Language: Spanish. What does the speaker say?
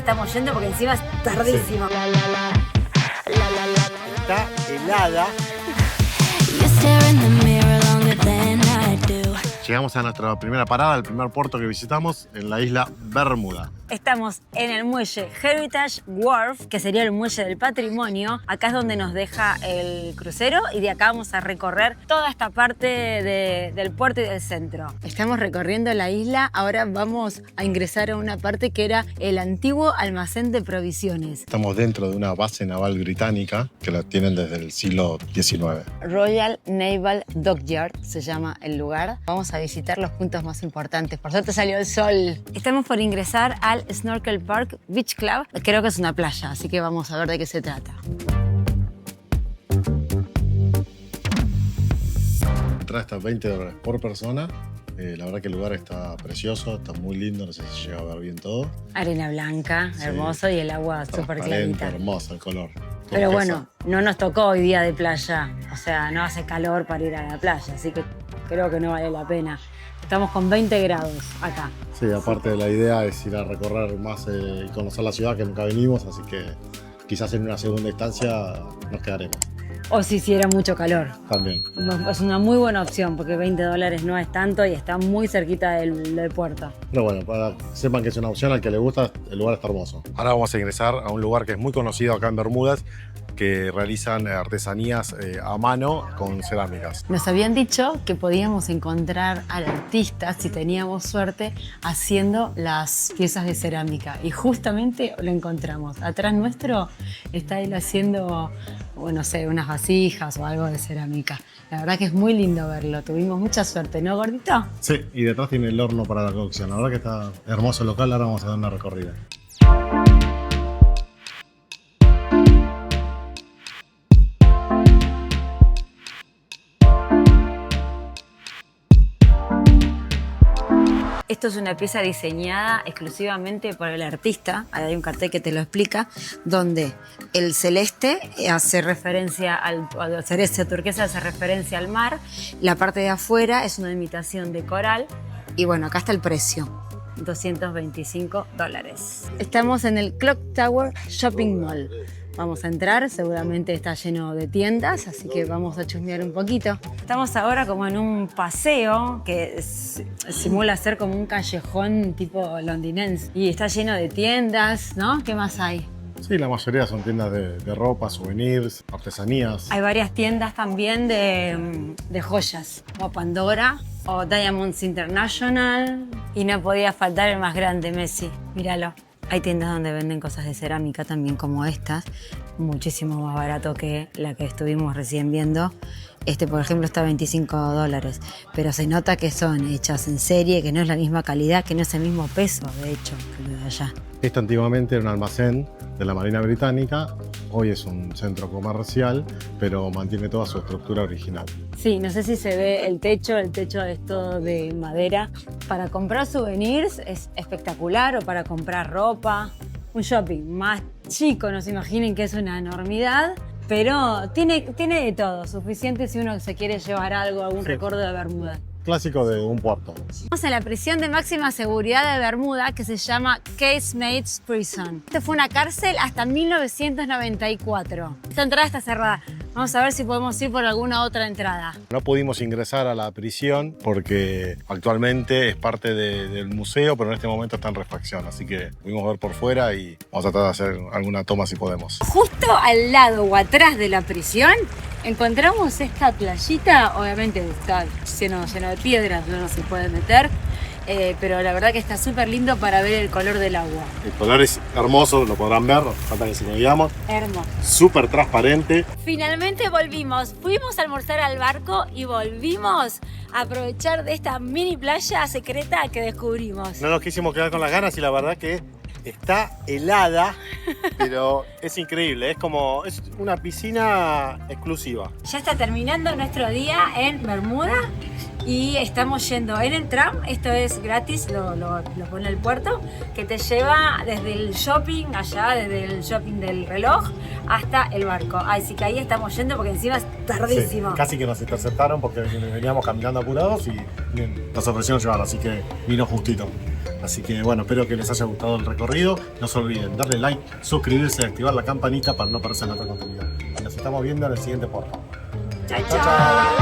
estamos yendo porque encima es tardísimo. Está helada. Llegamos a nuestra primera parada, el primer puerto que visitamos, en la isla Bermuda. Estamos en el muelle Heritage Wharf, que sería el muelle del patrimonio. Acá es donde nos deja el crucero y de acá vamos a recorrer toda esta parte del puerto y del centro. Estamos recorriendo la isla, ahora vamos a ingresar a una parte que era el antiguo almacén de provisiones. Estamos dentro de una base naval británica que la tienen desde el siglo XIX. Royal Naval Dockyard se llama el lugar. Vamos a visitar los puntos más importantes. Por suerte salió el sol. Estamos por ingresar al Snorkel Park Beach Club. Creo que es una playa, así que vamos a ver de qué se trata. Entrada está $20 por persona. La verdad que el lugar está precioso, está muy lindo, no sé si llega a ver bien todo. Arena blanca, Sí. Hermoso, y el agua súper clarita. Hermoso el color. Pero Turquesa. bueno, no nos tocó hoy día de playa. O sea, no hace calor para ir a la playa, así que creo que no vale la pena. Estamos con 20 grados acá. Sí, aparte de la idea es ir a recorrer más y conocer la ciudad que nunca venimos, así que quizás en una segunda instancia nos quedaremos. O si hiciera mucho calor. También. Es una muy buena opción porque $20 no es tanto y está muy cerquita del puerto. Pero bueno, para que sepan que es una opción, al que le gusta, el lugar está hermoso. Ahora vamos a ingresar a un lugar que es muy conocido acá en Bermudas, que realizan artesanías a mano con cerámicas. Nos habían dicho que podíamos encontrar al artista, si teníamos suerte, haciendo las piezas de cerámica. Y justamente lo encontramos. Atrás nuestro está él haciendo, bueno, no sé, unas vasijas o algo de cerámica. La verdad que es muy lindo verlo. Tuvimos mucha suerte, ¿no, gordito? Sí, y detrás tiene el horno para la cocción. La verdad que está hermoso el local, ahora vamos a dar una recorrida. Esto es una pieza diseñada exclusivamente por el artista. Hay un cartel que te lo explica, donde el celeste hace referencia al celeste turquesa, hace referencia al mar. La parte de afuera es una imitación de coral. Y bueno, acá está el precio. $225. Estamos en el Clock Tower Shopping Mall. Vamos a entrar, seguramente está lleno de tiendas, así que vamos a chusmear un poquito. Estamos ahora como en un paseo que simula ser como un callejón tipo londinense. Y está lleno de tiendas, ¿no? ¿Qué más hay? Sí, la mayoría son tiendas de ropa, souvenirs, artesanías. Hay varias tiendas también de joyas, como Pandora o Diamonds International. Y no podía faltar el más grande, Messi. Míralo. Hay tiendas donde venden cosas de cerámica también como estas, muchísimo más barato que la que estuvimos recién viendo. Este, por ejemplo, está a $25, pero se nota que son hechas en serie, que no es la misma calidad, que no es el mismo peso, de hecho, que lo de allá. Esto antiguamente era un almacén de la Marina Británica, hoy es un centro comercial, pero mantiene toda su estructura original. Sí, no sé si se ve el techo es todo de madera. Para comprar souvenirs es espectacular, o para comprar ropa. Un shopping más chico, no se imaginen que es una enormidad, pero tiene de todo, suficiente si uno se quiere llevar algo, algún recuerdo de Bermuda. Clásico de un puerto. Estamos en la prisión de máxima seguridad de Bermuda, que se llama Casemates Prison. Esta fue una cárcel hasta 1994. Esta entrada está cerrada. Vamos a ver si podemos ir por alguna otra entrada. No pudimos ingresar a la prisión porque actualmente es parte del museo, pero en este momento está en refacción, así que pudimos ver por fuera y vamos a tratar de hacer alguna toma si podemos. Justo al lado o atrás de la prisión encontramos esta playita. Obviamente está lleno de piedras, no se puede meter, pero la verdad que está súper lindo para ver el color del agua. El color es hermoso, lo podrán ver, falta que se lo digamos. Hermoso. Súper transparente. Finalmente volvimos. Fuimos a almorzar al barco y volvimos a aprovechar de esta mini playa secreta que descubrimos. No nos quisimos quedar con las ganas y la verdad que está helada, pero es increíble. Es una piscina exclusiva. Ya está terminando nuestro día en Bermuda y estamos yendo en el tram. Esto es gratis, lo pone el puerto, que te lleva desde el shopping allá, desde el shopping del reloj hasta el barco. Así que ahí estamos yendo porque encima es tardísimo. Sí, casi que nos interceptaron porque veníamos caminando apurados y nos ofrecieron llevar, así que vino justito. Así que bueno, espero que les haya gustado el recorrido. No se olviden darle like, suscribirse y activar la campanita para no perderse nuestro contenido. Nos estamos viendo en el siguiente podcast. Chao, chao.